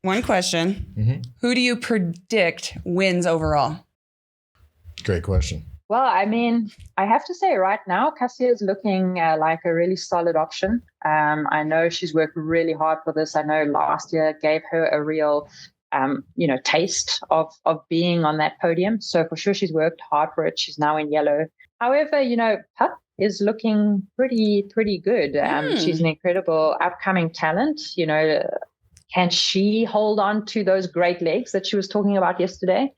one question. Mm-hmm. Who do you predict wins overall? Great question. Well, I mean, I have to say right now, Cassia is looking like a really solid option. I know she's worked really hard for this. I know last year gave her a real, taste of being on that podium. So for sure, she's worked hard for it. She's now in yellow. However, Pup is looking pretty good. She's an incredible upcoming talent. Can she hold on to those great legs that she was talking about yesterday?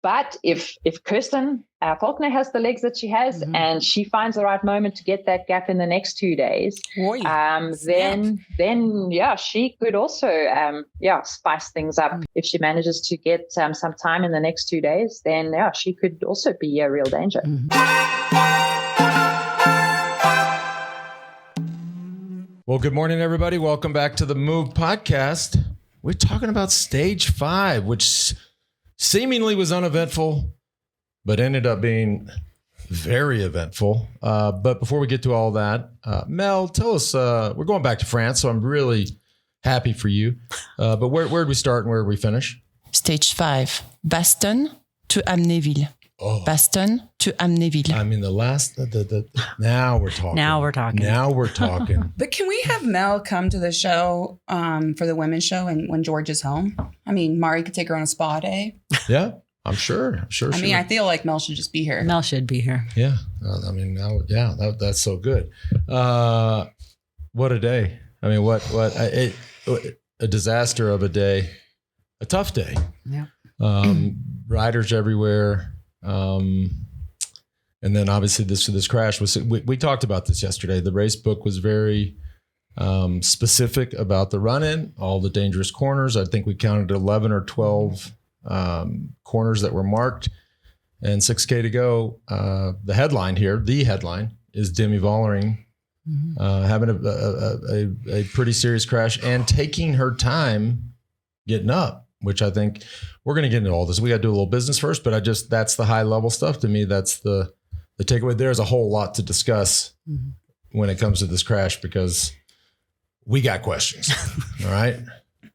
But if Kirsten Faulkner has the legs that she has, and she finds the right moment to get that gap in the next 2 days, then she could also spice things up. If she manages to get some time in the next 2 days, then she could also be a real danger. Well, good morning, everybody. Welcome back to the Move podcast. We're talking about stage 5, which seemingly was uneventful, but ended up being very eventful. But before we get to all that, Mel, tell us, we're going back to France, so I'm really happy for you. But where did we start and where did we finish? Stage 5, Bastogne to Amnéville. Oh. Bastogne to Amnéville. I mean, now we're talking. Now we're talking. But can we have Mel come to the show for the women's show and when George is home? I mean, Mari could take her on a spa day. Yeah, I'm sure. I mean, I feel like Mel should just be here. Mel should be here. Yeah. I mean, that's so good. What a day. I mean, a disaster of a day, a tough day. Yeah. Riders everywhere. And then obviously this crash was, we talked about this yesterday. The race book was very specific about the run-in, all the dangerous corners. I think we counted 11 or 12 corners that were marked, and 6K to go. The headline is Demi Vollering having a pretty serious crash and taking her time getting up, which I think we're going to get into all this. We got to do a little business first, but that's the high level stuff to me. That's the takeaway. There's a whole lot to discuss when it comes to this crash because we got questions. All right.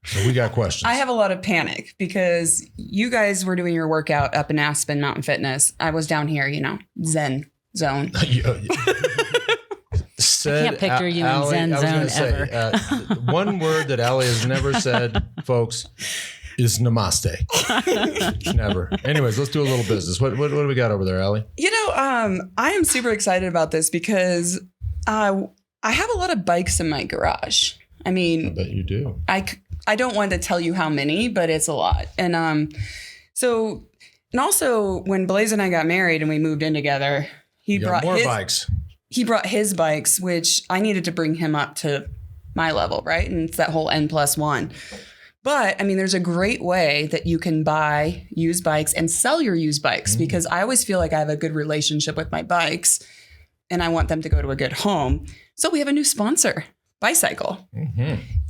So we got questions. I have a lot of panic because you guys were doing your workout up in Aspen Mountain Fitness. I was down here, Zen zone. I can't picture you in Zen zone ever. One word that Allie has never said, folks, is namaste. Never. Anyways, let's do a little business. What do we got over there, Allie? I am super excited about this because I have a lot of bikes in my garage. I mean, I bet you do. I don't want to tell you how many, but it's a lot. And also when Blaze and I got married and we moved in together, he brought more bikes. He brought his bikes, which I needed to bring him up to my level, right? And it's that whole N+1. But I mean, there's a great way that you can buy used bikes and sell your used bikes because I always feel like I have a good relationship with my bikes and I want them to go to a good home. So we have a new sponsor, Bicycle.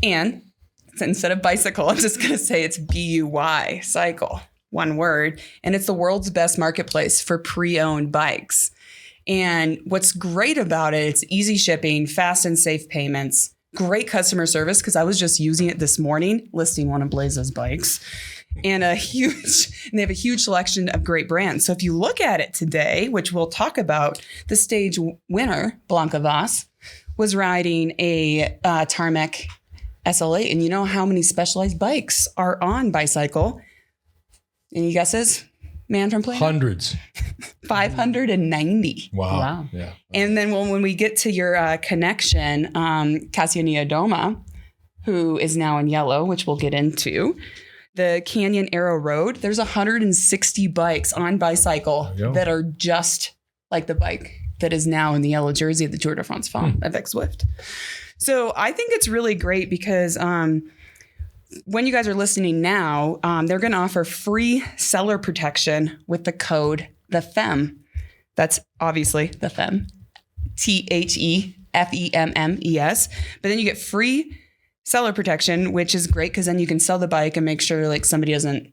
And instead of bicycle, I'm just going to say it's BUY, cycle, one word. And it's the world's best marketplace for pre-owned bikes. And what's great about it, it's easy shipping, fast and safe payments, great customer service, because I was just using it this morning, listing one of Blaze's bikes, and they have a huge selection of great brands. So if you look at it today, which we'll talk about, the stage winner, Blanca Voss, was riding a Tarmac SL8. And you know how many specialized bikes are on Bicycle? Any guesses? Man from Plano? Hundreds. 590. Wow. Yeah. And then when we get to your connection, Cassia Niodoma, who is now in yellow, which we'll get into, the Canyon Arrow Road, there's 160 bikes on Bicycle that are just like the bike that is now in the yellow jersey of the Tour de France Femmes of X-Swift. So I think it's really great because when you guys are listening now, they're going to offer free seller protection with the code THEFEMMES. That's obviously the Femme, THEFEMMES. But then you get free seller protection, which is great because then you can sell the bike and make sure like somebody doesn't,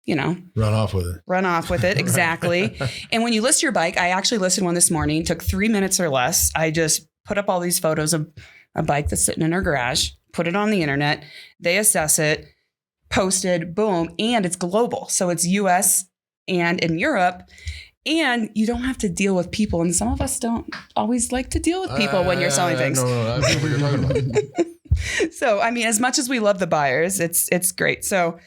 run off with it. Exactly. And when you list your bike, I actually listed one this morning, took 3 minutes or less. I just put up all these photos of a bike that's sitting in our garage, put it on the internet. They assess it. posted, boom, and it's global. So it's US and in Europe. And you don't have to deal with people. And some of us don't always like to deal with people when you're selling things. No, I know what you're talking about. So, I mean, as much as we love the buyers, it's great. So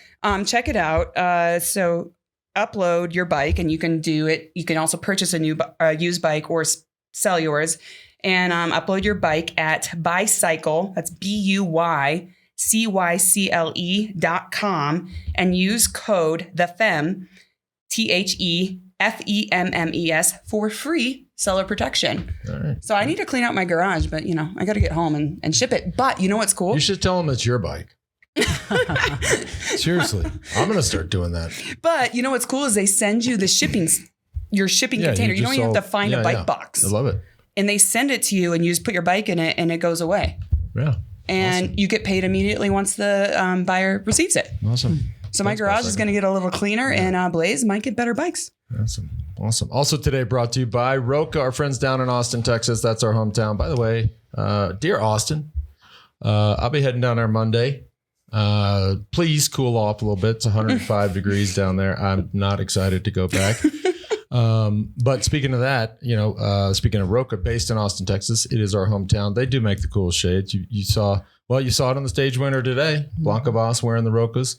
check it out. So upload your bike and you can do it. You can also purchase a new used bike or sell yours and upload your bike at Buycycle. That's BUYCYCLE.com and use code THEFEMMES, THEFEMMES for free seller protection. All right. So I need to clean out my garage, but I got to get home and ship it. But you know what's cool? You should tell them it's your bike. Seriously, I'm going to start doing that. But you know what's cool is they send you the your shipping container. You don't even have to find a bike box. I love it. And they send it to you and you just put your bike in it and it goes away. Yeah. And awesome. You get paid immediately once the buyer receives it. Awesome. So my garage is going to get a little cleaner and Blaze might get better bikes. Awesome. Also today brought to you by Roka, our friends down in Austin, Texas. That's our hometown. By the way, dear Austin, I'll be heading down there Monday. Please cool off a little bit. It's 105 degrees down there. I'm not excited to go back. But speaking of that, speaking of Roka, based in Austin, Texas, it is our hometown. They do make the coolest shades. You saw it on the stage winner today. Blanca Voss wearing the Rokas.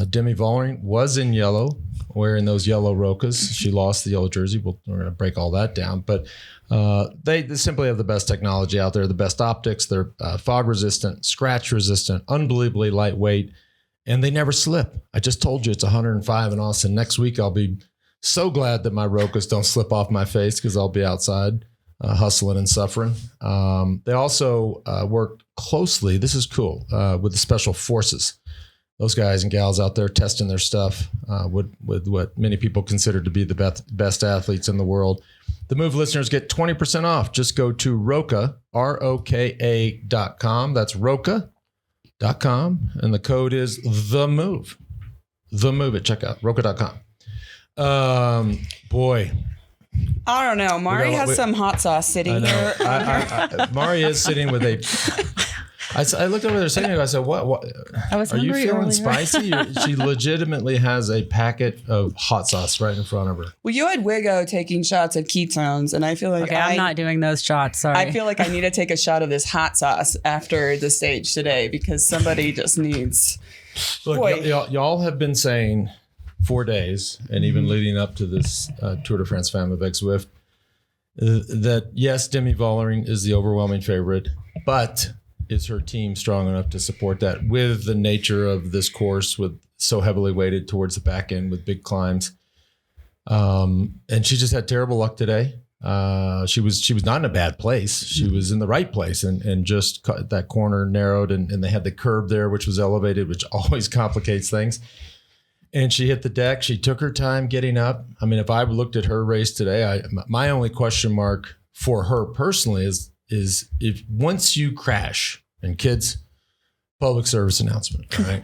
Demi Vollering was in yellow, wearing those yellow Rokas. She lost the yellow jersey. We're going to break all that down. But they simply have the best technology out there, the best optics. They're fog resistant, scratch resistant, unbelievably lightweight, and they never slip. I just told you it's 105 in Austin. Next week, I'll be so glad that my Rokas don't slip off my face because I'll be outside hustling and suffering. They also work closely, this is cool, with the special forces. Those guys and gals out there testing their stuff with what many people consider to be the best athletes in the world. The Move listeners get 20% off. Just go to Roka, ROKA.com. That's Roka.com. And the code is THEMOVE. THEMOVE at checkout, Roka.com. Boy. I don't know. Mari has some hot sauce sitting here. Mari is sitting with a... I looked over there saying, I said, what I was are you feeling earlier. spicy? She legitimately has a packet of hot sauce right in front of her. Well, you had Wigo taking shots of ketones, and I feel like I'm not doing those shots. Sorry. I feel like I need to take a shot of this hot sauce after the stage today because somebody just needs. Look, y'all have been saying 4 days, and even leading up to this Tour de France Femmes avec Zwift, that yes, Demi Vollering is the overwhelming favorite, but is her team strong enough to support that with the nature of this course, with so heavily weighted towards the back end with big climbs? And she just had terrible luck today. She was not in a bad place. She was in the right place and just that corner narrowed and they had the curb there, which was elevated, which always complicates things. And she hit the deck. She took her time getting up. I mean, if I looked at her race today, my only question mark for her personally is if once you crash, and kids, public service announcement, right?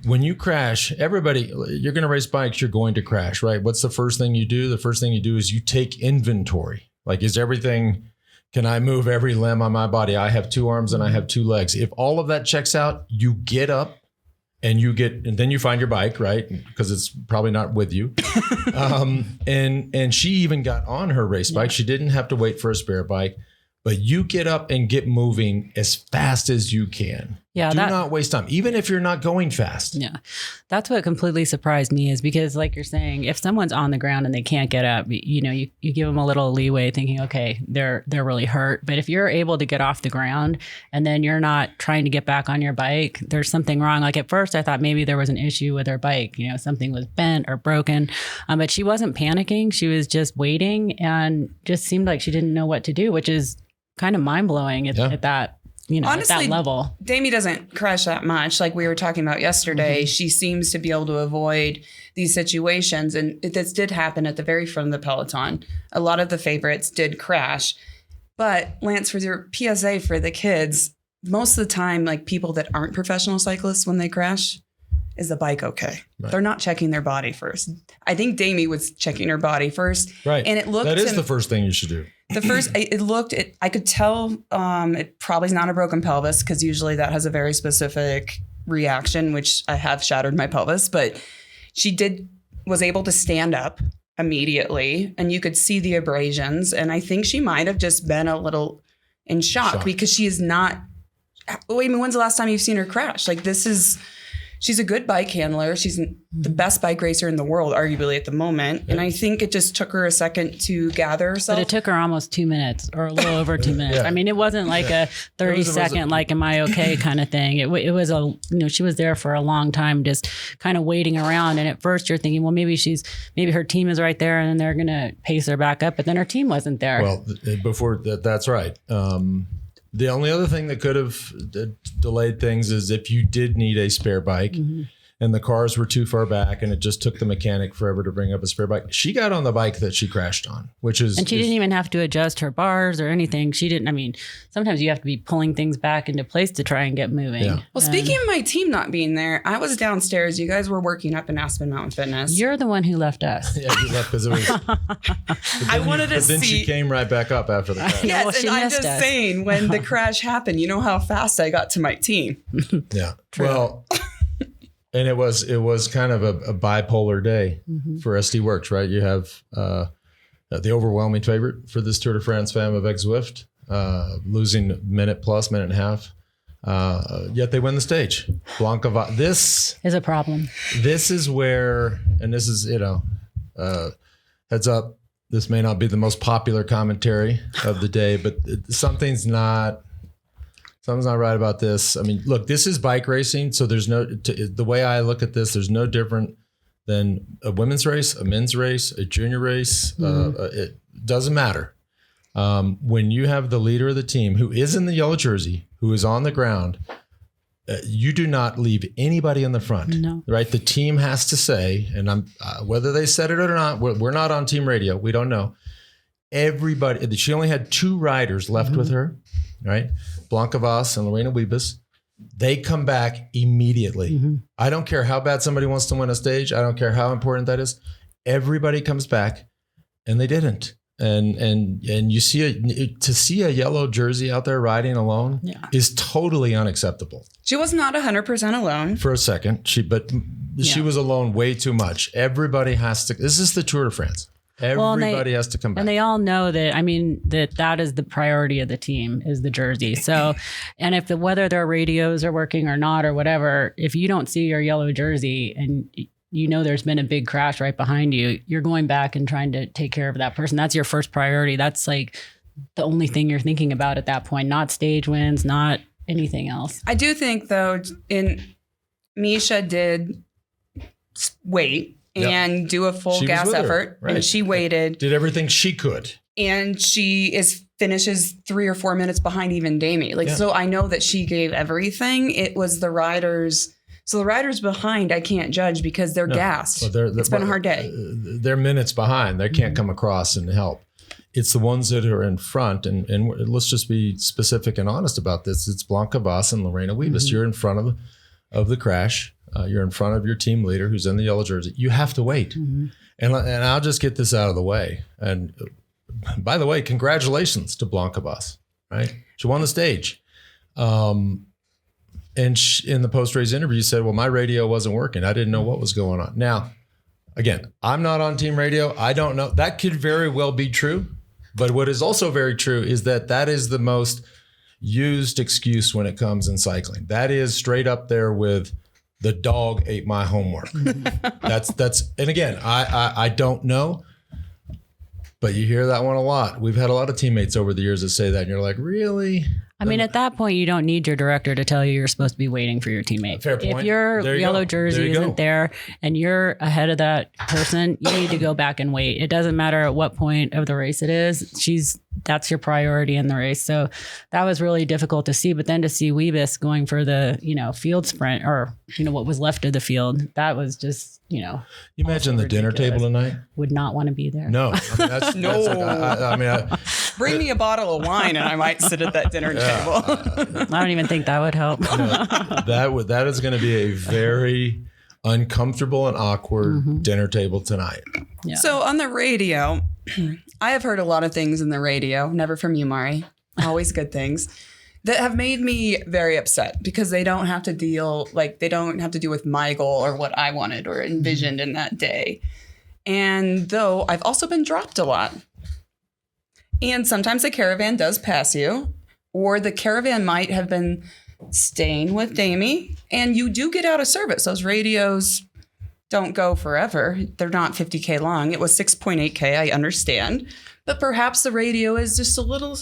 When you crash, everybody, you're going to race bikes, you're going to crash, right? What's the first thing you do? The first thing you do is you take inventory. Like, is everything, can I move every limb on my body? I have 2 arms and I have 2 legs. If all of that checks out, you get up and then you find your bike, right? Because it's probably not with you. And she even got on her race bike. She didn't have to wait for a spare bike. But you get up and get moving as fast as you can. Yeah, do not waste time, even if you're not going fast. Yeah, that's what completely surprised me is because, like you're saying, if someone's on the ground and they can't get up, you give them a little leeway, thinking, okay, they're really hurt. But if you're able to get off the ground and then you're not trying to get back on your bike, there's something wrong. Like at first, I thought maybe there was an issue with her bike. Something was bent or broken, but she wasn't panicking. She was just waiting and just seemed like she didn't know what to do, which is kind of mind blowing at that. Honestly, at that level. Demi doesn't crash that much. Like we were talking about yesterday, she seems to be able to avoid these situations. And this did happen at the very front of the peloton. A lot of the favorites did crash. But Lance, for your PSA for the kids, most of the time, like people that aren't professional cyclists, when they crash, is the bike okay? Right. They're not checking their body first. I think Demi was checking her body first. Right. And it looked... That is the first thing you should do. The first, I could tell it probably is not a broken pelvis because usually that has a very specific reaction, which I have shattered my pelvis, but she was able to stand up immediately, and you could see the abrasions. And I think she might have just been a little in shock. Because she is not. Wait, I mean, when's the last time you've seen her crash? Like, she's a good bike handler. She's the best bike racer in the world, arguably at the moment. And I think it just took her a second to gather herself. But it took her almost 2 minutes or a little over 2 minutes. I mean, it wasn't like a 30-second, like, am I okay kind of thing. It was she was there for a long time, just kind of waiting around. And at first you're thinking, well, maybe her team is right there and then they're going to pace her back up. But then her team wasn't there. Well, before that's right. The only other thing that could have delayed things is if you did need a spare bike and the cars were too far back and it just took the mechanic forever to bring up a spare bike. She got on the bike that she crashed on, and she didn't even have to adjust her bars or anything. She didn't. I mean, sometimes you have to be pulling things back into place to try and get moving. Yeah. Well, speaking of my team not being there, I was downstairs. You guys were working up in Aspen Mountain Fitness. You're the one who left us. Yeah, you left because it was. I wanted to see. Then she came right back up after the crash. Yes, Well, she and I'm missed just us. saying, when the crash happened, you know how fast I got to my team. Yeah. True. Well, and it was kind of a bipolar day for SD Works, right? You have the overwhelming favorite for this Tour de France, Femmes avec Zwift, losing minute and a half. Yet they win the stage. Blanca, this Is a problem. This is where, and this is, heads up, this may not be the most popular commentary of the day, but something's not right about this. I mean, look, this is bike racing. So there's the way I look at this, there's no different than a women's race, a men's race, a junior race. It doesn't matter. When you have the leader of the team who is in the yellow jersey, who is on the ground, you do not leave anybody in the front, No. right? The team has to say, and whether they said it or not, we're not on team radio. We don't know. Everybody, she only had 2 riders left with her, right? Blanca Voss and Lorena Wiebes. They come back immediately. I don't care how bad somebody wants to win a stage. I don't care how important that is. Everybody comes back, and they didn't. And you see a yellow jersey out there riding alone is totally unacceptable. She was not 100% alone. For a second, she was alone way too much. Everybody has to. This is the Tour de France. Everybody has to come back. And they all know that, I mean, that is the priority of the team, is the jersey. So, and whether their radios are working or not or whatever, if you don't see your yellow jersey and you know there's been a big crash right behind you, you're going back and trying to take care of that person. That's your first priority. That's like the only thing you're thinking about at that point, not stage wins, not anything else. I do think, though, Misha did wait and do a full gas effort. Right. And she waited. Did everything she could. And she finishes 3 or 4 minutes behind even Demi. So I know that she gave everything. It was the riders. So the riders behind, I can't judge because they're gassed. Well, it's been a hard day. They're minutes behind. They can't come across and help. It's the ones that are in front. And let's just be specific and honest about this. It's Blanca Voss and Lorena Wiebes. You're in front of the crash. You're in front of your team leader who's in the yellow jersey. You have to wait. And I'll just get this out of the way. And by the way, congratulations to Blanca Voss, right? She won the stage. And in the post-race interview, said, well, my radio wasn't working. I didn't know what was going on. Now, again, I'm not on team radio. I don't know. That could very well be true. But what is also very true is that is the most used excuse when it comes in cycling. That is straight up there with the dog ate my homework. That's and again, I don't know, but you hear that one a lot. We've had a lot of teammates over the years that say that, and you're like, really? I mean, at that point, you don't need your director to tell you you're supposed to be waiting for your teammate. Fair point. If your yellow jersey isn't there and you're ahead of that person, you need to go back and wait. It doesn't matter at what point of the race it is. That's your priority in the race. So that was really difficult to see. But then to see Wiebes going for the, field sprint or, what was left of the field, that was just, You imagine the dinner table tonight? Would not want to be there. No. I mean, bring me a bottle of wine and I might sit at that dinner table. I don't even think that would help. That is going to be a very uncomfortable and awkward dinner table tonight. Yeah. So on the radio, I have heard a lot of things in the radio, never from you, Mari. Always good things. that have made me very upset because they don't have to deal with my goal or what I wanted or envisioned in that day. And though I've also been dropped a lot. And sometimes the caravan does pass you, or the caravan might have been staying with Demi, and you do get out of service. Those radios don't go forever. They're not 50K long. It was 6.8K, I understand. But perhaps the radio is just a little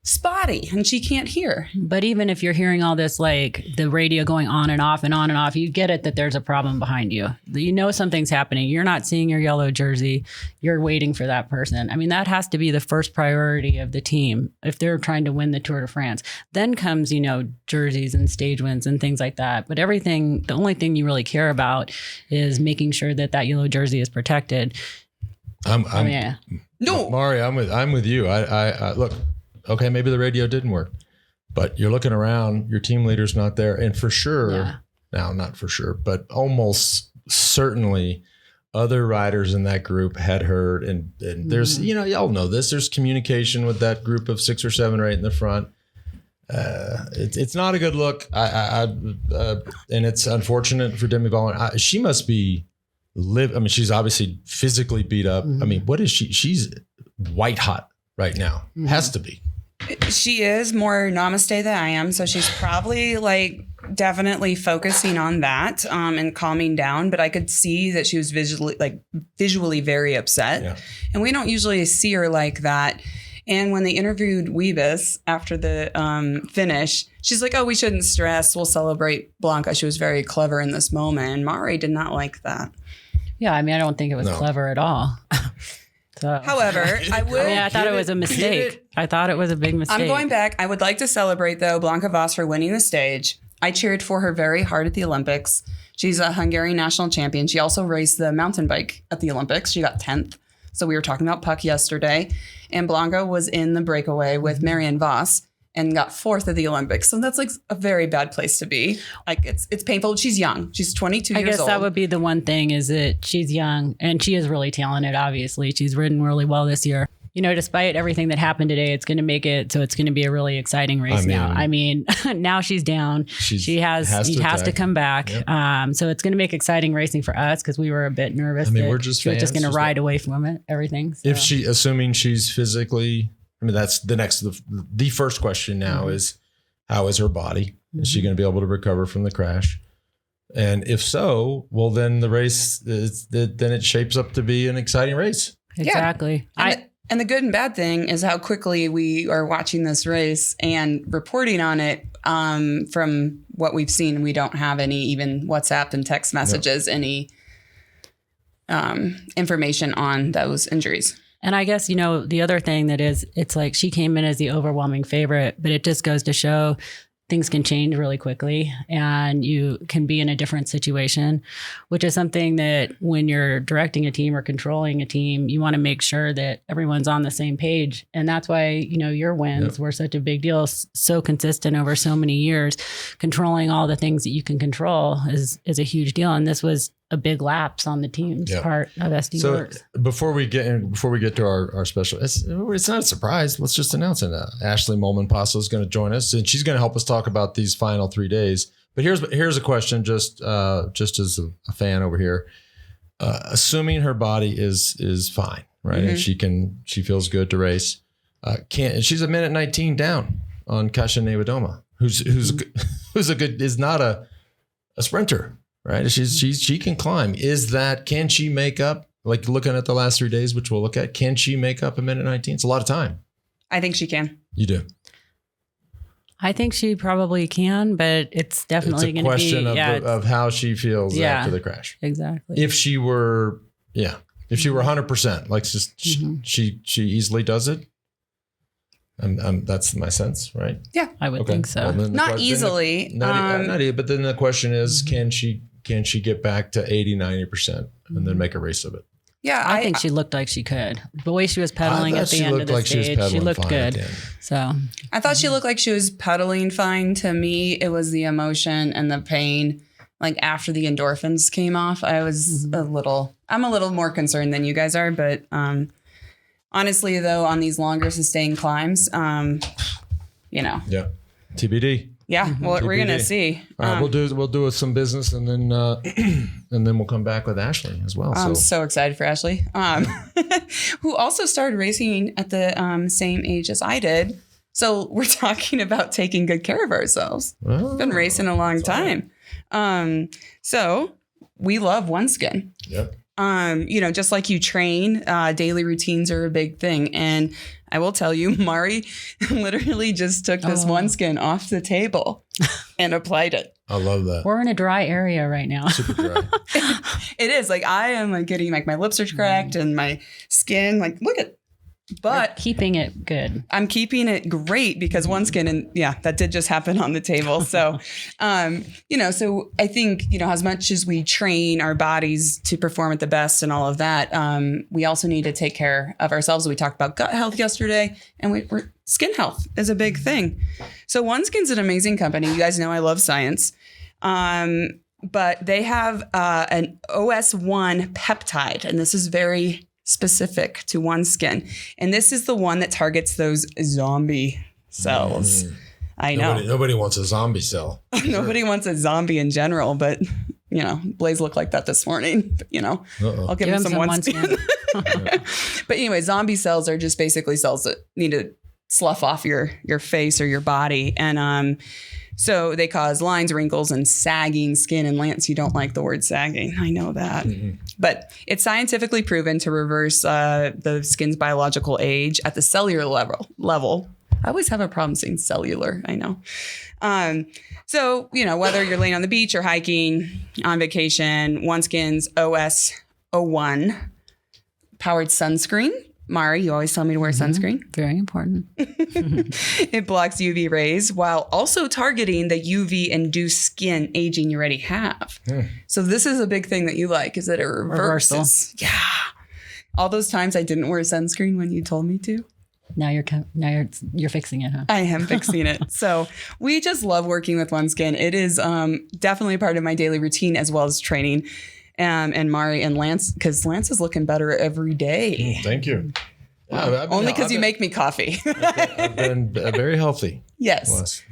spotty and she can't hear. But even if you're hearing all this, like the radio going on and off, you get it that there's a problem behind you. You know something's happening. You're not seeing your yellow jersey. You're waiting for that person. I mean, that has to be the first priority of the team if they're trying to win the Tour de France. Then comes, jerseys and stage wins and things like that. But the only thing you really care about is making sure that yellow jersey is protected. No, Mari, I'm with you. I look. Okay, maybe the radio didn't work, but you're looking around, your team leader's not there. And for sure, now not for sure, but almost certainly other riders in that group had heard. And there's, y'all know this, there's communication with that group of 6 or 7 right in the front. It's not a good look. And it's unfortunate for Demi Vollering. She must be she's obviously physically beat up. I mean, what is she? She's white hot right now. Has to be. She is more namaste than I am. So she's probably definitely focusing on that and calming down. But I could see that she was visually very upset. Yeah. And we don't usually see her like that. And when they interviewed Wiebes after the finish, she's like, oh, we shouldn't stress. We'll celebrate Blanca. She was very clever in this moment. And Mari did not like that. Yeah, I mean, I don't think it was clever at all. So. However, I thought it was a mistake. I thought it was a big mistake. I'm going back. I would like to celebrate, though, Blanca Voss for winning the stage. I cheered for her very hard at the Olympics. She's a Hungarian national champion. She also raced the mountain bike at the Olympics. She got 10th. So we were talking about Puck yesterday. And Blanca was in the breakaway with Marianne Voss and got 4th at the Olympics. So that's a very bad place to be. It's painful. She's young. She's 22 years old. I guess that would be the one thing is that she's young and she is really talented, obviously. She's ridden really well this year. Despite everything that happened today, it's going to make it so it's going to be a really exciting race now. I mean, now she's down. She has to come back. Yep. So it's going to make exciting racing for us because we were a bit nervous. We're just she was just going to ride away from it, everything. So. If assuming she's physically, that's the first question now is how is her body? Is she going to be able to recover from the crash? And if so, well, then the race, then it shapes up to be an exciting race. Exactly. Yeah. And the good and bad thing is how quickly we are watching this race and reporting on it. From what we've seen, we don't have any even WhatsApp and text messages, any information on those injuries. And I guess, the other thing that is, it's like she came in as the overwhelming favorite, but it just goes to show things can change really quickly and you can be in a different situation, which is something that when you're directing a team or controlling a team, you want to make sure that everyone's on the same page. And that's why, your wins were such a big deal, so consistent over so many years. Controlling all the things that you can control is a huge deal. And this was a big lapse on the team's part of SD Works. Before we get to our special, it's not a surprise. Let's just announce it. Ashleigh Moolman Pasio is going to join us, and she's going to help us talk about these final 3 days. But here's a question, just as a fan over here. Assuming her body is fine, right, and she feels good to race. She's a minute 19 down on Kasia Niewiadoma, is not a sprinter. Right. She can climb. Can she make up, looking at the last 3 days, which we'll look at, can she make up a minute 19? It's a lot of time. I think she can. You do? I think she probably can, but it's definitely going to be. It's a question of how she feels after the crash. Exactly. If she were 100%, she easily does it. That's my sense, right? Yeah, I would think so. Well, not easily. But then the question is, can she get back to 80-90% and then make a race of it? Yeah, I think she looked like she could. The way she was pedaling at the end of the stage, she looked good. So I thought she looked like she was pedaling fine. To me, it was the emotion and the pain. After the endorphins came off, I'm a little more concerned than you guys are, but honestly, though, on these longer sustained climbs, Yeah. TBD. Yeah, well, we're gonna TBD. see. All right, we'll do some business, and then we'll come back with Ashleigh as well. I'm so excited for Ashleigh, who also started racing at the same age as I did. So we're talking about taking good care of ourselves. Been racing a long time. So we love OneSkin. Yep. Just like you train, daily routines are a big thing. And I will tell you, Mari literally just took this OneSkin off the table and applied it. I love that. We're in a dry area right now. Super dry. It is like I am like getting like my lips are cracked and my skin, like look at. But we're keeping it good. I'm keeping it great because OneSkin, and that did just happen on the table. So, so I think, as much as we train our bodies to perform at the best and all of that, we also need to take care of ourselves. We talked about gut health yesterday, and we're skin health is a big thing. So OneSkin's an amazing company. You guys know I love science. But they have an OS1 peptide, and this is very specific to OneSkin. And this is the one that targets those zombie cells. I know. Nobody wants a zombie cell. Nobody wants a zombie in general, but Blaze looked like that this morning. But, I'll give him some OneSkin. But anyway, zombie cells are just basically cells that need to slough off your face or your body. And so they cause lines, wrinkles, and sagging skin. And Lance, you don't like the word sagging. I know that. Mm-hmm. But it's scientifically proven to reverse the skin's biological age at the cellular level. I always have a problem saying cellular. I know. So, whether you're laying on the beach or hiking, on vacation, OneSkin's OS01 powered sunscreen. Mari, you always tell me to wear sunscreen. Very important. It blocks UV rays while also targeting the UV-induced skin aging you already have. So this is a big thing that you like, is that it reverses. Yeah. All those times I didn't wear sunscreen when you told me to. Now you're fixing it, huh? I am fixing it. So we just love working with OneSkin. It is definitely part of my daily routine as well as training. And Mari and Lance, because Lance is looking better every day. Thank you. Only because you make me coffee. I've been very healthy. Yes. Last,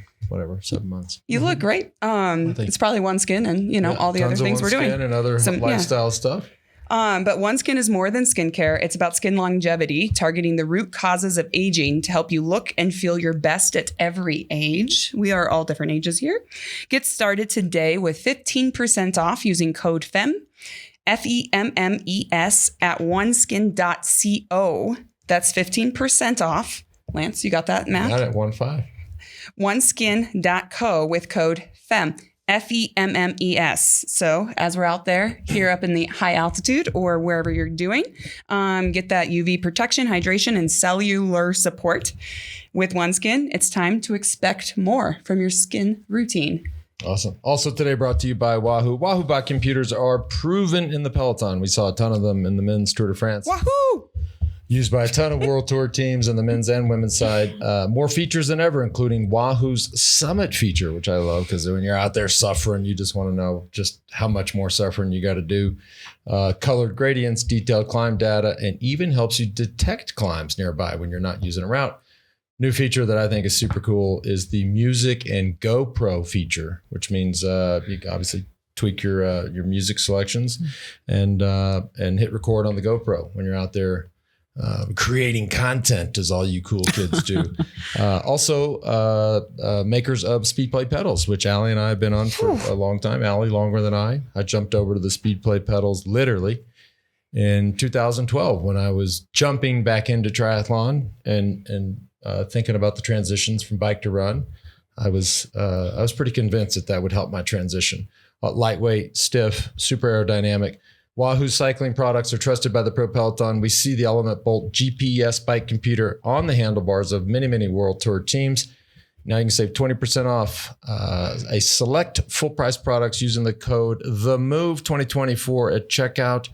7 months. You look great. It's probably OneSkin and, all the other things we're doing. And other lifestyle stuff. But OneSkin is more than skincare. It's about skin longevity, targeting the root causes of aging to help you look and feel your best at every age. We are all different ages here. Get started today with 15% off using code FEMMES, FEMMES at oneskin.co. That's 15% off. Lance, you got that math? Got it, 15. oneskin.co with code FEMMES. FEMMES. So as we're out there here up in the high altitude or wherever you're doing, get that UV protection, hydration, and cellular support with OneSkin. It's time to expect more from your skin routine. Awesome. Also today brought to you by Wahoo. Wahoo bike computers are proven in the peloton. We saw a ton of them in the men's Tour de France. Wahoo! Used by a ton of World Tour teams on the men's and women's side. More features than ever, including Wahoo's Summit feature, which I love because when you're out there suffering, you just want to know just how much more suffering you got to do. Colored gradients, detailed climb data, and even helps you detect climbs nearby when you're not using a route. New feature that I think is super cool is the music and GoPro feature, which means you can obviously tweak your music selections and hit record on the GoPro when you're out there. Creating content is all you cool kids do. Also, makers of Speedplay pedals, which Allie and I have been on for a long time. Allie longer than I. I jumped over to the Speedplay pedals literally in 2012 when I was jumping back into triathlon and thinking about the transitions from bike to run. I was pretty convinced that would help my transition. Lightweight, stiff, super aerodynamic. Wahoo cycling products are trusted by the Pro Peloton. We see the Element Bolt GPS bike computer on the handlebars of many, many World Tour teams. Now you can save 20% off a select full price products using the code THEMOVE 2024 at checkout.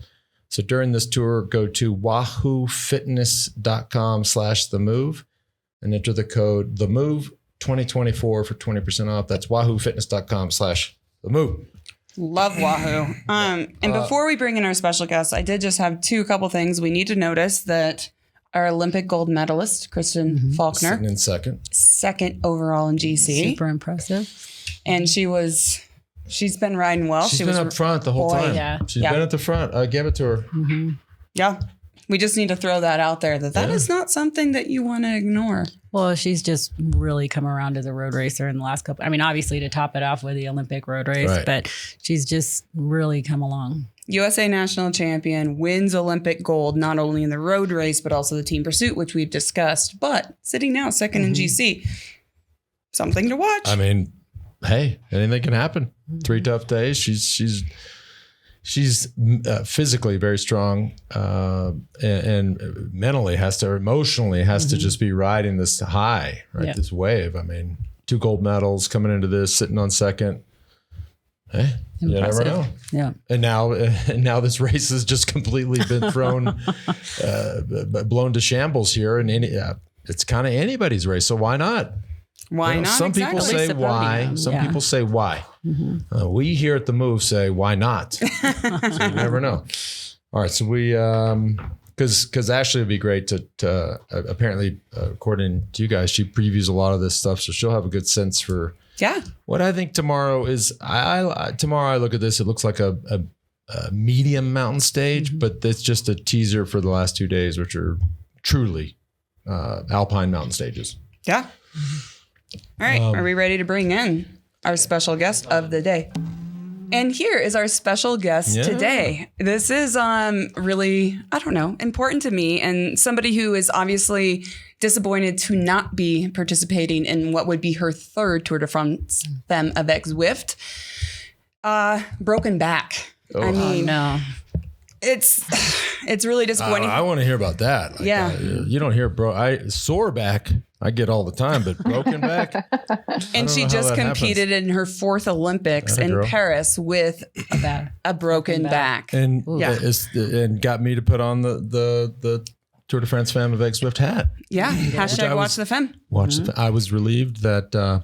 So during this tour, go to wahoofitness.com/TheMove and enter the code THEMOVE 2024 for 20% off. That's wahoofitness.com/TheMove. Love Wahoo. And before we bring in our special guests, I did just have a couple things. We need to notice that our Olympic gold medalist, Kristen Faulkner, Sitting in second. second overall in GC. Super impressive. And she's been riding well. She's been up front the whole time. Yeah. She's been at the front. I gave it to her. Yeah. We just need to throw that out there that is not something that you want to ignore. Well, she's just really come around as a road racer in the last couple. I mean, obviously to top it off with the Olympic road race, Right. but she's just really come along. USA national champion, wins Olympic gold, not only in the road race, but also the team pursuit, which we've discussed. But sitting now second in GC, something to watch. I mean, hey, anything can happen. 3 tough days. She's physically very strong and mentally emotionally has to just be riding this high, right? Yeah. This wave. I mean, 2 gold medals coming into this, sitting on second. Hey, you never know. Yeah. And now this race has just completely been thrown, blown to shambles here. And it's kind of anybody's race. So why not? Why not? Some people Exactly. say At least the why. podium. Some Yeah. people say why. We here at the Move say why not. So you never know. All right, so we because Ashleigh would be great to apparently according to you guys, she previews a lot of this stuff, so she'll have a good sense for what I think tomorrow is. Tomorrow I look at this, it looks like a medium mountain stage, but it's just a teaser for the last 2 days, which are truly alpine mountain stages. Yeah. All right. Are we ready to bring in our special guest of the day? And here is our special guest today. This is really, I don't know, important to me and somebody who is obviously disappointed to not be participating in what would be her third Tour de France Femmes avec Zwift. Broken back. I mean, No. it's really disappointing. I want to hear about that. Like, Yeah. you don't hear sore back. I get all the time, but broken back. And she just competed in her 4th Olympics in girl. Paris with a broken back. And Yeah. and got me to put on the Tour de France Femmes avec Zwift hat. Yeah. Hashtag I watch was- the Femme. I was relieved that that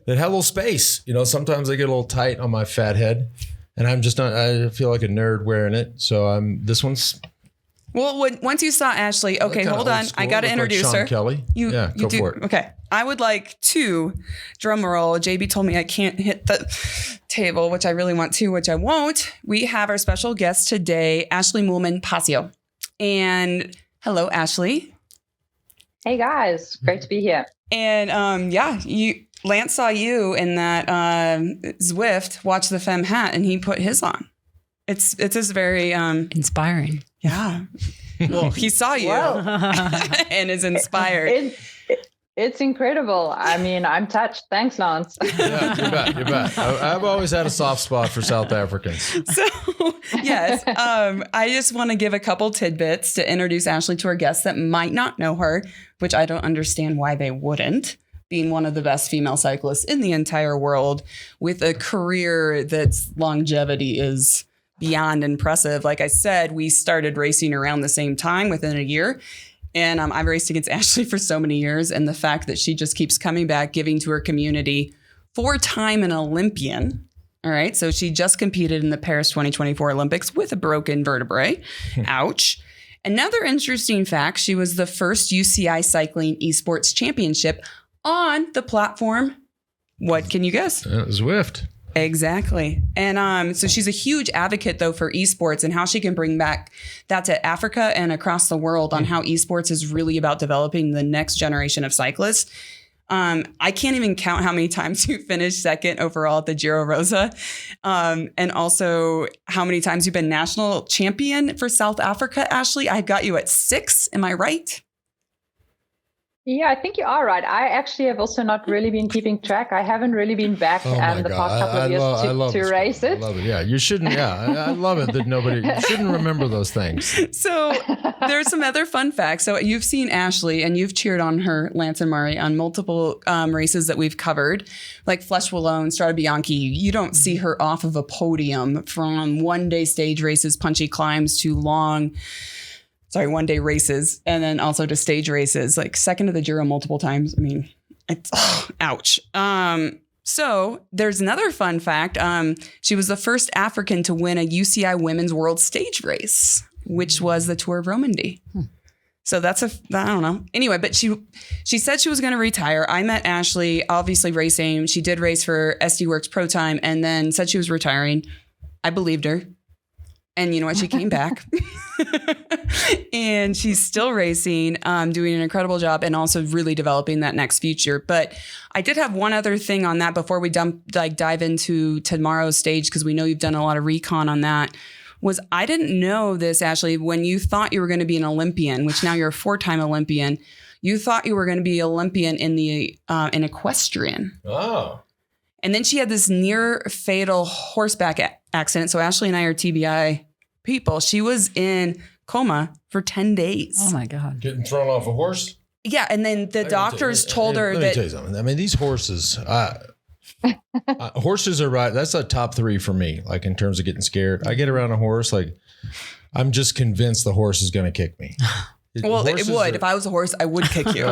had a little space. You know, sometimes I get a little tight on my fat head, and I'm just not. I feel like a nerd wearing it. So this one's. Well, once you saw Ashleigh, okay, kinda hold old on. school, I got to look like introduce Sean her. Kelly. You Go do. for it. Okay. I would like to drum roll. JB told me I can't hit the table, which I really want to, which I won't. We have our special guest today, Ashleigh Moolman Pasio. And hello, Ashleigh. Hey guys, great to be here. And Lance saw you in that Zwift Watch the Femme hat, and he put his on. It's just very Inspiring. yeah. Well, he saw you and is inspired. It's incredible. I mean, I'm touched. Thanks, Lance. Yeah, you bet. I've always had a soft spot for South Africans. So, yes, I just want to give a couple tidbits to introduce Ashleigh to our guests that might not know her, which I don't understand why they wouldn't, being one of the best female cyclists in the entire world with a career that's longevity is beyond impressive. Like I said, we started racing around the same time within a year. And I've raced against Ashleigh for so many years. And the fact that she just keeps coming back, giving to her community, 4-time an Olympian. All right. So she just competed in the Paris 2024 Olympics with a broken vertebrae. Ouch. Another interesting fact, she was the first UCI Cycling Esports Championship on the platform. What can you guess? Zwift. Exactly. And so she's a huge advocate, though, for esports and how she can bring back that to Africa and across the world on how esports is really about developing the next generation of cyclists. I can't even count how many times you finished second overall at the Giro Rosa. And also how many times you've been national champion for South Africa, Ashleigh. I got you at 6. Am I right? Yeah, I think you are right. I actually have also not really been keeping track. I haven't really been back the past couple of years to race it. I love it. Yeah, you shouldn't. Yeah, I love it that you shouldn't remember those things. So there's some other fun facts. So you've seen Ashleigh and you've cheered on her, Lance and Murray, on multiple races that we've covered, like Flesh Wallone, Strade Bianche. You don't see her off of a podium from one-day stage races, punchy climbs to one-day races, and then also to stage races, like second to the Giro multiple times. I mean, it's ouch. So there's another fun fact. She was the first African to win a UCI Women's World Stage Race, which was the Tour of Romandy. So I don't know. Anyway, but she said she was going to retire. I met Ashleigh, obviously racing. She did race for SD Works Pro Time and then said she was retiring. I believed her. And you know what? She came back and she's still racing, doing an incredible job and also really developing that next future. But I did have one other thing on that before we dive into tomorrow's stage, because we know you've done a lot of recon on that. Was I didn't know this, Ashleigh, when you thought you were going to be an Olympian, which now you're a 4-time Olympian, you thought you were going to be Olympian in the in equestrian. Oh. And then she had this near fatal horseback accident. So Ashleigh and I are TBI people. She was in coma for 10 days. Oh my God. Getting thrown off a horse? Yeah. And then the doctors told her let me tell you something. I mean, these horses, horses are right. That's a top 3 for me. Like in terms of getting scared, I get around a horse. Like I'm just convinced the horse is going to kick me. Well, it would. If I was a horse, I would kick you.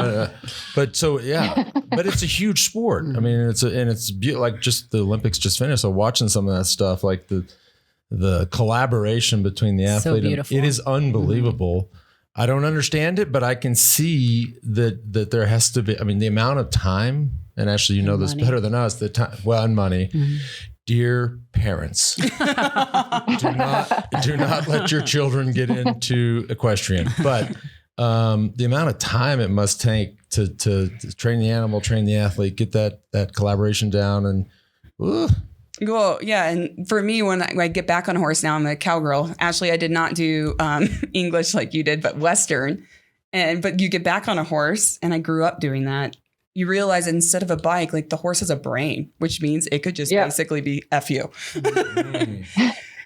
But so, yeah, but it's a huge sport. I mean, it's like just the Olympics just finished. So watching some of that stuff, like the collaboration between the athlete, it is unbelievable. I don't understand it, but I can see that there has to be, I mean, the amount of time, and actually, you know this better than us, the time, well, and money. Mm-hmm. Dear parents, do not let your children get into equestrian. But the amount of time it must take to train the animal, train the athlete, get that collaboration down, and well, yeah. And for me, when I get back on a horse now, I'm a cowgirl. Ashleigh, I did not do English like you did, but Western. But you get back on a horse, and I grew up doing that. You realize instead of a bike, like the horse has a brain, which means it could just basically be F you.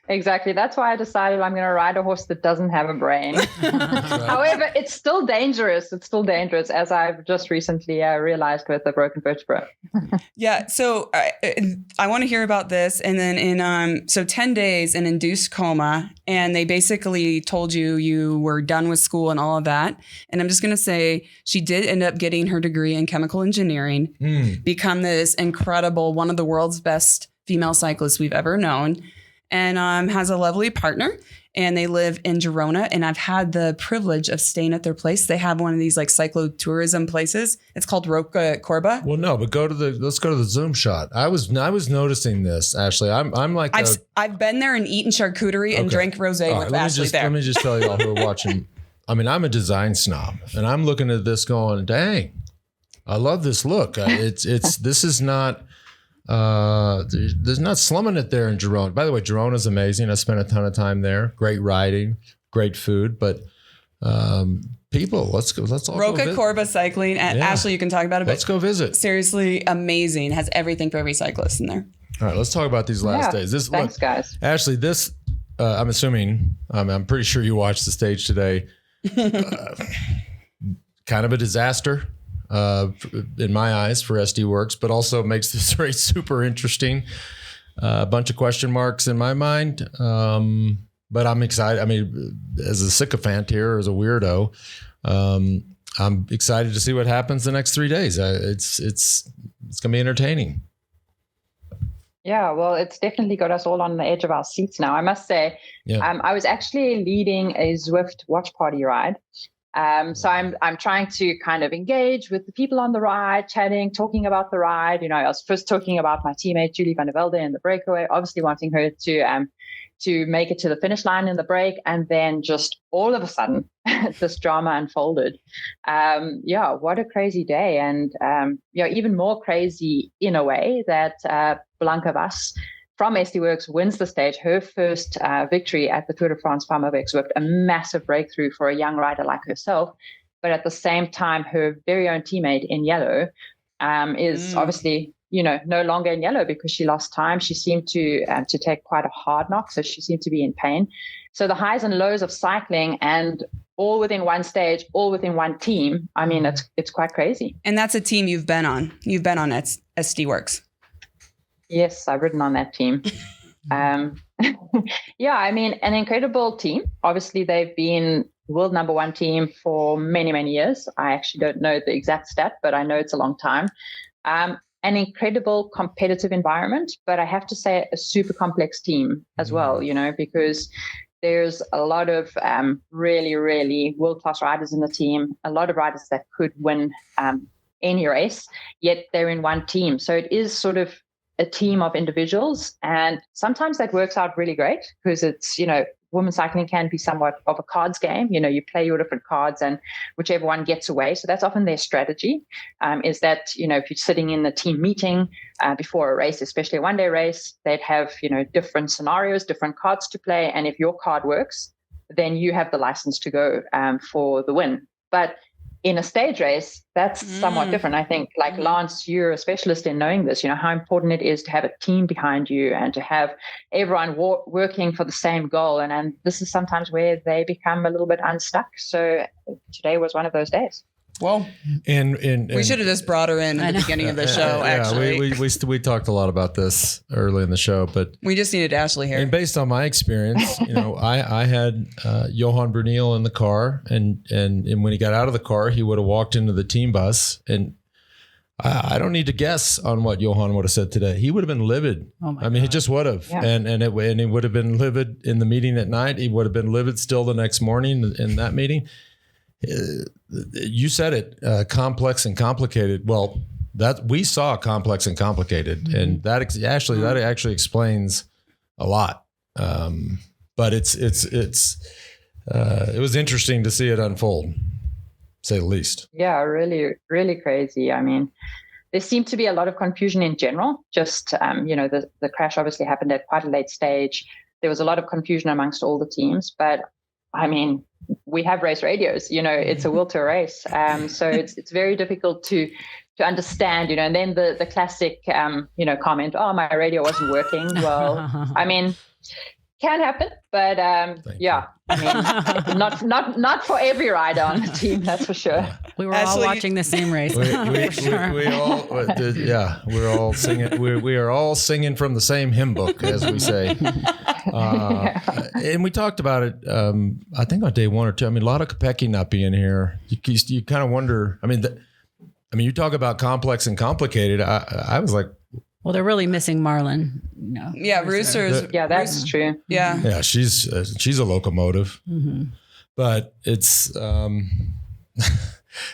Exactly. That's why I decided I'm going to ride a horse that doesn't have a brain. However, it's still dangerous. It's still dangerous, as I've just recently realized with the broken vertebra. Yeah. So I want to hear about this. And then in 10 days in induced coma, and they basically told you were done with school and all of that. And I'm just going to say she did end up getting her degree in chemical engineering, become this incredible, one of the world's best female cyclists we've ever known. And has a lovely partner, and they live in Girona. And I've had the privilege of staying at their place. They have one of these like cyclotourism places. It's called RoCorba. Well, no, but let's go to the Zoom shot. I was noticing this, Ashleigh. I'm like, I've been there and eaten charcuterie and drank rosé with Ashleigh there. Let me just tell you all who are watching. I mean, I'm a design snob, and I'm looking at this going, dang, I love this look. This is not. There's not slumming it there in Girona. By the way, Girona is amazing. I spent a ton of time there. Great riding, great food, but people, let's go. Let's all RoCorba cycling. And Ashleigh, you can talk about it. Let's go visit. Seriously, amazing. Has everything for every cyclist in there. All right, let's talk about these last days. Thanks, guys. Ashleigh, this I'm assuming. I'm pretty sure you watched the stage today. Kind of a disaster. In my eyes for SD Works, but also makes this race super interesting. A bunch of question marks in my mind. But I'm excited. I mean, as a sycophant here, as a weirdo, I'm excited to see what happens the next 3 days. It's going to be entertaining. Yeah, well, it's definitely got us all on the edge of our seats now. I must say, I was actually leading a Zwift watch party ride. So I'm trying to kind of engage with the people on the ride, chatting, talking about the ride. You know, I was first talking about my teammate Julie van der Velde in the breakaway, obviously wanting her to make it to the finish line in the break, and then just all of a sudden this drama unfolded. What a crazy day, and even more crazy in a way that Blanca Vas from SD Works wins the stage, her first victory at the Tour de France FEMMES Zwift, a massive breakthrough for a young rider like herself. But at the same time, her very own teammate in yellow is obviously, no longer in yellow because she lost time. She seemed to take quite a hard knock, so she seemed to be in pain. So the highs and lows of cycling, and all within one stage, all within one team. I mean, it's quite crazy. And that's a team you've been on. You've been on SD Works. Yes, I've ridden on that team. I mean, an incredible team. Obviously, they've been world number one team for many, many years. I actually don't know the exact stat, but I know it's a long time. An incredible competitive environment, but I have to say a super complex team as well, because there's a lot of really, really world-class riders in the team, a lot of riders that could win any race, yet they're in one team. So it is sort of a team of individuals. And sometimes that works out really great because it's, women's cycling can be somewhat of a cards game. You play your different cards and whichever one gets away. So that's often their strategy, is that, if you're sitting in the team meeting before a race, especially a one-day race, they'd have, different scenarios, different cards to play. And if your card works, then you have the license to go for the win. But in a stage race, that's somewhat different. I think, like Lance, you're a specialist in knowing this, how important it is to have a team behind you and to have everyone working for the same goal. And this is sometimes where they become a little bit unstuck. So today was one of those days. Well, and we should have just brought her in at the beginning of the show, actually. We talked a lot about this early in the show, but we just needed Ashleigh here. And based on my experience, I had Johan Brunel in the car, and when he got out of the car, he would have walked into the team bus, and I don't need to guess on what Johan would have said today. He would have been livid. Oh my God. He just would have, and he would have been livid in the meeting at night. He would have been livid still the next morning in that meeting. You said it, complex and complicated. Well, that we saw complex and complicated, and that actually explains a lot. But it was interesting to see it unfold, to say the least. Yeah, really, really crazy. I mean, there seemed to be a lot of confusion in general. Just the crash obviously happened at quite a late stage. There was a lot of confusion amongst all the teams, but I mean, we have race radios, it's a will to a race. So it's very difficult to understand, and then the classic, comment, oh, my radio wasn't working. Well, I mean, can happen, but I mean, not for every rider on the team, that's for sure. We were all watching the same race. We're all singing. We are all singing from the same hymn book, as we say. And we talked about it, I think on day one or two. I mean, a lot of Kopecky not being here. You kind of wonder. I mean, you talk about complex and complicated. I was like, well, they're really missing Marlon. Yeah, Rooster's. That's true. Yeah, yeah, she's a locomotive, but it's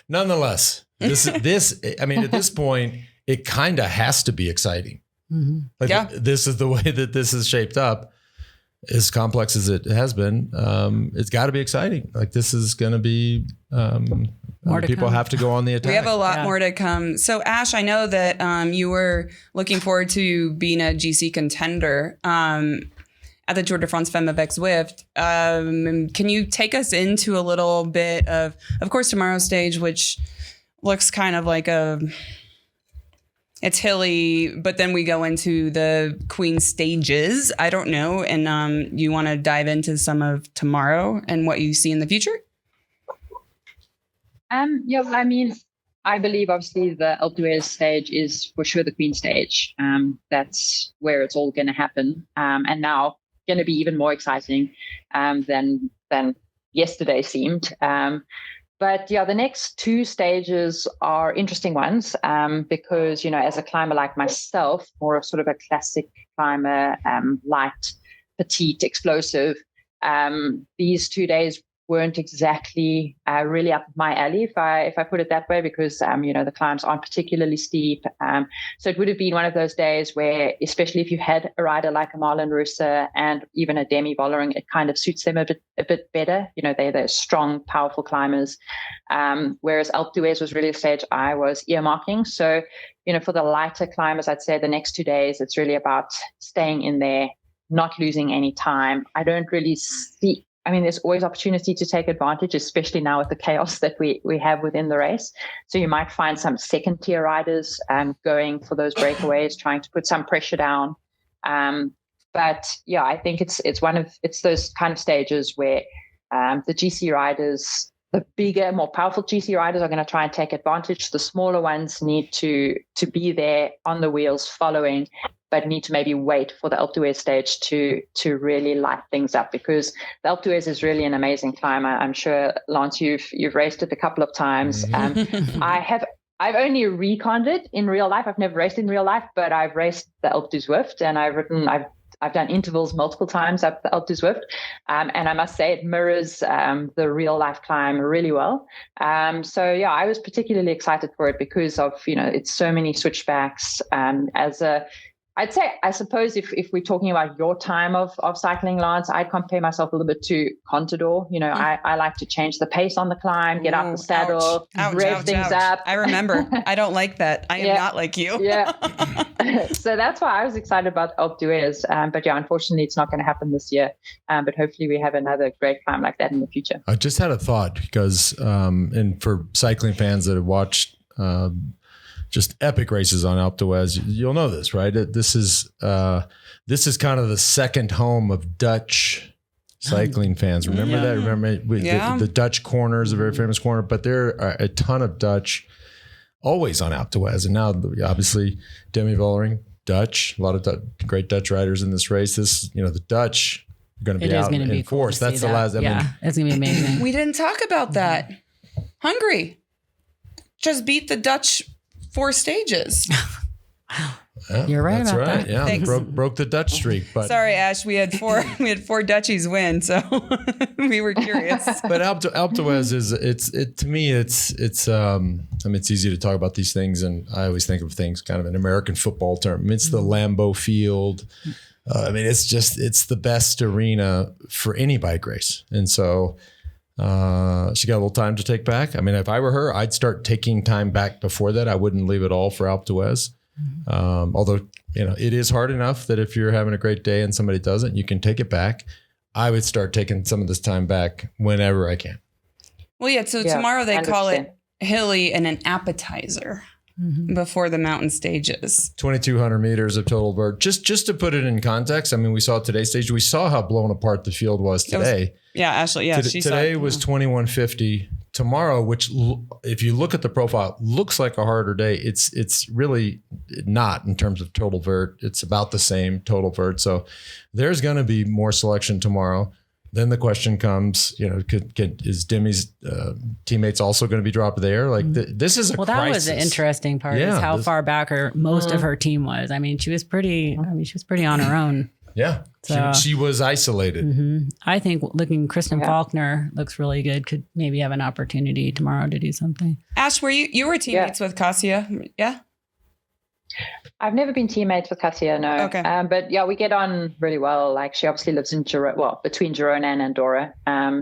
nonetheless. This. I mean, at this point, it kind of has to be exciting. This is the way that this is shaped up. As complex as it has been, it's got to be exciting. Like, this is going to be people have to go on the attack. We have a lot more to come. So, Ash, I know that you were looking forward to being a GC contender at the Tour de France Femmes avec Zwift. Can you take us into a little bit of course, tomorrow's stage, which looks kind of like it's hilly, but then we go into the Queen stages. I don't know. And you want to dive into some of tomorrow and what you see in the future? I mean, I believe obviously the Alpe d'Huez stage is for sure the Queen stage. That's where it's all going to happen. And now going to be even more exciting than yesterday seemed. But the next two stages are interesting ones because, as a climber like myself, more of sort of a classic climber, light, petite, explosive, these 2 days weren't exactly really up my alley, if I put it that way, because, the climbs aren't particularly steep. So it would have been one of those days where, especially if you had a rider like a Marlon Russe and even a Demi Vollering, it kind of suits them a bit better. They're strong, powerful climbers. Whereas Alpe d'Huez was really a stage I was earmarking. So, for the lighter climbers, I'd say the next 2 days, it's really about staying in there, not losing any time. I don't really see... I mean, there's always opportunity to take advantage, especially now with the chaos that we have within the race. So you might find some second-tier riders going for those breakaways, trying to put some pressure down. But I think it's those kind of stages where the GC riders, the bigger, more powerful GC riders, are going to try and take advantage. The smaller ones need to be there on the wheels, following, but need to maybe wait for the Alpe d'Huez stage to really light things up, because the Alpe d'Huez is really an amazing climb. I'm sure, Lance, you've raced it a couple of times. I've only reconned it in real life. I've never raced in real life, but I've raced the Alpe d'Huez Zwift, and I've I've done intervals multiple times up the Alpe d'Huez, and I must say it mirrors the real life climb really well. So yeah, I was particularly excited for it because of, it's so many switchbacks. I suppose if we're talking about your time of cycling, Lance, I'd compare myself a little bit to Contador. I like to change the pace on the climb, get out the saddle, rev things up. I remember. I don't like that. I am not like you. Yeah. So that's why I was excited about Alpe d'Huez. But yeah, unfortunately, it's not going to happen this year. But hopefully we have another great climb like that in the future. I just had a thought because, and for cycling fans that have watched just epic races on Alpe d'Huez, you'll know this, right? This is kind of the second home of Dutch cycling fans. Remember that? Remember the Dutch corner is a very famous corner, but there are a ton of Dutch always on Alpe d'Huez. And now obviously Demi Vollering, Dutch, a lot of great Dutch riders in this race. The Dutch are going to be out in force. That's the last. It's going to be amazing. We didn't talk about that. Hungary just beat the Dutch 4 stages. Yeah, you're right about right. that. Yeah, they broke the Dutch streak. But sorry, Ash, we had 4 Dutchies win, so we were curious. But Alpe d'Huez is to me it's it's easy to talk about these things, and I always think of things kind of in American football term. It's the Lambeau Field. It's the best arena for any bike race, and so. She got a little time to take back. I mean, if I were her, I'd start taking time back before that. I wouldn't leave it all for Alpe d'Huez. Although, it is hard enough that if you're having a great day and somebody doesn't, you can take it back. I would start taking some of this time back whenever I can. Well, yeah. So tomorrow they call it hilly and an appetizer before the mountain stages. 2,200 meters of total vert. Just to put it in context, I mean, we saw today's stage. We saw how blown apart the field was today. Ashleigh. Yeah, today was 2150. Tomorrow, which if you look at the profile, looks like a harder day. It's really not in terms of total vert. It's about the same total vert. So there's going to be more selection tomorrow. Then the question comes, is Demi's teammates also going to be dropped there? Like this is a crisis. That was the interesting part is how far back most of her team was. I mean, she was pretty on her own. Yeah. So, she was isolated. I think Kristen Faulkner looks really good. Could maybe have an opportunity tomorrow to do something. Ash, were you were teammates with Kasia? Yeah. I've never been teammates with Kasia, no. Okay. But yeah, we get on really well. Like she obviously lives in between Girona and Andorra.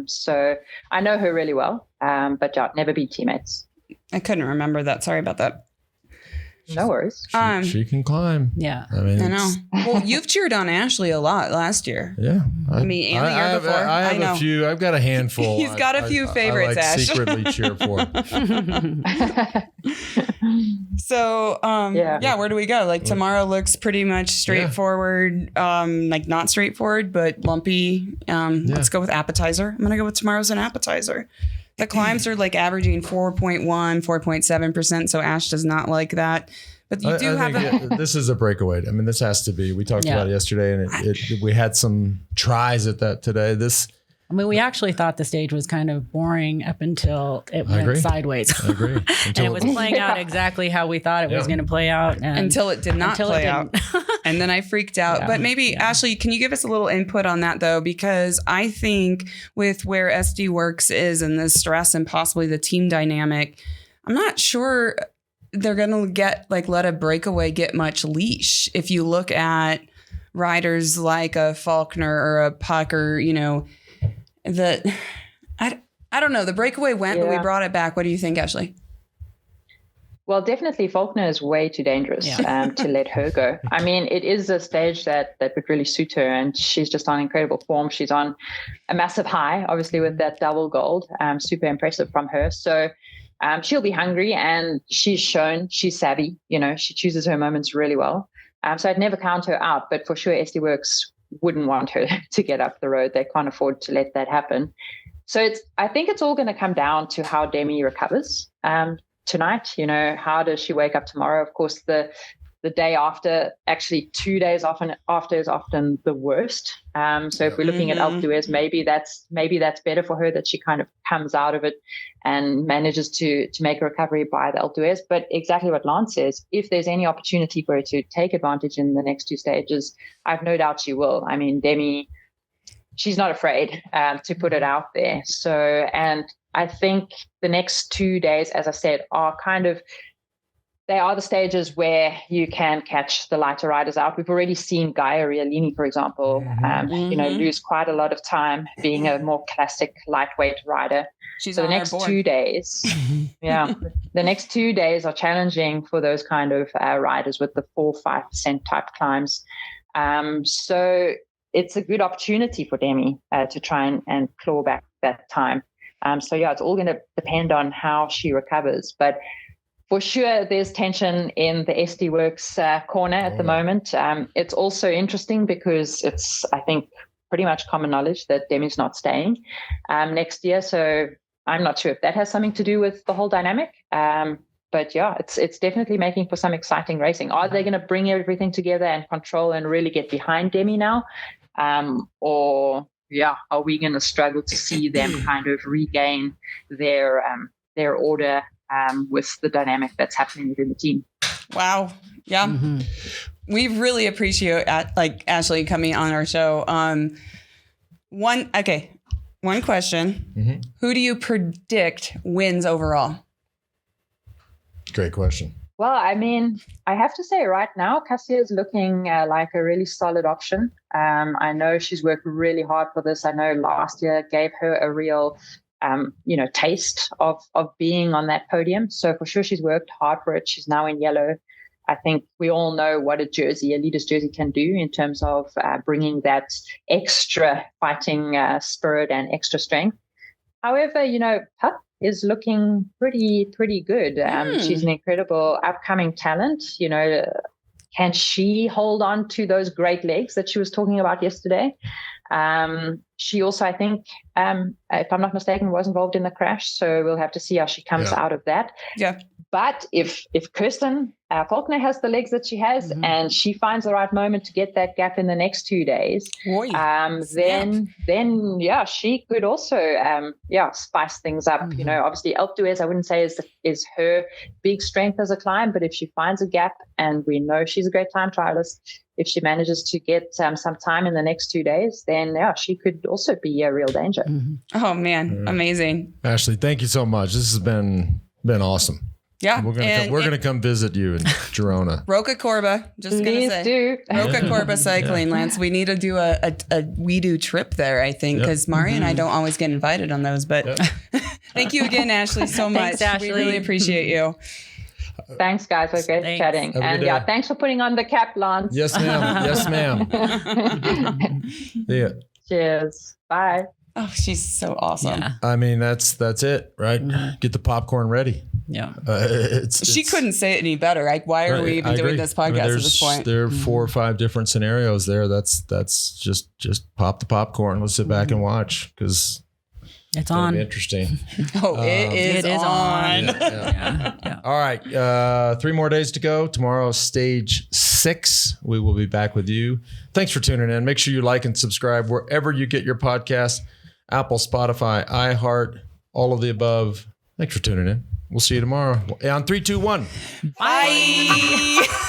So I know her really well. But yeah, never been teammates. I couldn't remember that. Sorry about that. No worries. She can climb. Yeah. I know. Well, you've cheered on Ashleigh a lot last year. Yeah. And the year before. I have a few. I've got a handful. He's got a few favorites, I Ash. secretly cheer for. So, where do we go? Like tomorrow looks pretty much straightforward. Like not straightforward, but lumpy. Let's go with appetizer. I'm going to go with tomorrow's an appetizer. The climbs are like averaging 4.1, 4.7%. So Ash does not like that. But you do have this is a breakaway. I mean, this has to be. We talked about it yesterday, and we had some tries at that today. We actually thought the stage was kind of boring up until it went sideways. I agree. And it was playing out exactly how we thought it was going to play out. Until it did not play out. And then I freaked out. But maybe, Ashleigh, can you give us a little input on that, though? Because I think with where SD Works is and the stress and possibly the team dynamic, I'm not sure they're going to let a breakaway get much leash. If you look at riders like a Faulkner or a Puck or, I don't know. The breakaway went, but we brought it back. What do you think, Ashleigh? Well, definitely Faulkner is way too dangerous to let her go. I mean, it is a stage that would really suit her, and she's just on incredible form. She's on a massive high, obviously, with that double gold. Super impressive from her. So she'll be hungry, and she's shown she's savvy. She chooses her moments really well. So I'd never count her out, but for sure SD Works wouldn't want her to get up the road. They can't afford to let that happen. So I think it's all going to come down to how Demi recovers tonight. How does she wake up tomorrow? Of course, the the day after, actually 2 days after is often the worst. So if we're looking at Alpe d'Huez, maybe that's better for her, that she kind of comes out of it and manages to make a recovery by the Alpe d'Huez. But exactly what Lance says, if there's any opportunity for her to take advantage in the next 2 stages, I've no doubt she will. I mean, Demi, she's not afraid to put it out there. So, and I think the next 2 days, as I said, they are the stages where you can catch the lighter riders out. We've already seen Gaia Rialini, for example, lose quite a lot of time being a more classic lightweight rider. She's so the next 2 days, the next 2 days are challenging for those kind of riders with the 4-5% type climbs. So it's a good opportunity for Demi to try and claw back that time. So it's all going to depend on how she recovers. But for sure, there's tension in the SD Works corner at the moment. It's also interesting because it's, I think, pretty much common knowledge that Demi's not staying next year. So I'm not sure if that has something to do with the whole dynamic. But it's definitely making for some exciting racing. Are they going to bring everything together and control and really get behind Demi now? Or are we going to struggle to see them kind of regain their order with the dynamic that's happening within the team? Wow. Yeah. We really appreciate Ashleigh coming on our show. One question. Who do you predict wins overall? Great question. Well, I mean, I have to say right now, Cassia is looking like a really solid option. I know she's worked really hard for this. I know last year gave her a real taste of being on that podium. So for sure, she's worked hard for it. She's now in yellow. I think we all know what a leader's jersey can do in terms of bringing that extra fighting spirit and extra strength. However, Pup is looking pretty good. She's an incredible upcoming talent. Can she hold on to those great legs that she was talking about yesterday? She also, I think, if I'm not mistaken, was involved in the crash. So we'll have to see how she comes out of that. Yeah. But if Kirsten Faulkner has the legs that she has and she finds the right moment to get that gap in the next 2 days, then she could also spice things up. Obviously Alpe d'Huez, I wouldn't say is her big strength as a climb, but if she finds a gap, and we know she's a great time trialist, if she manages to get some time in the next 2 days, then she could also be a real danger. Oh man, amazing. Ashley, thank you so much. This has been awesome. Yeah. We're gonna come visit you in Girona. RoCorba, just Please gonna say. do. RoCorba cycling, Lance. We need to do a we do trip there, I think, because Mari and I don't always get invited on those. But thank you again, Ashley, so much. Thanks, Ashley. We really appreciate you. Thanks, guys. It was great chatting. And thanks for putting on the cap, Lance. Yes, ma'am. Yes, ma'am. Yeah. Cheers. Bye. Oh, she's so awesome. Yeah. I mean, that's it, right? Get the popcorn ready. Yeah. She couldn't say it any better. Why are we even doing this podcast at this point? There are 4 or 5 different scenarios there. That's just pop the popcorn. Let's sit back and watch, because it's on. Be interesting. It is on. Yeah. All right. 3 more days to go. Tomorrow, stage 6. We will be back with you. Thanks for tuning in. Make sure you like and subscribe wherever you get your podcasts. Apple, Spotify, iHeart, all of the above. Thanks for tuning in. We'll see you tomorrow. On 3, 2, 1. Bye.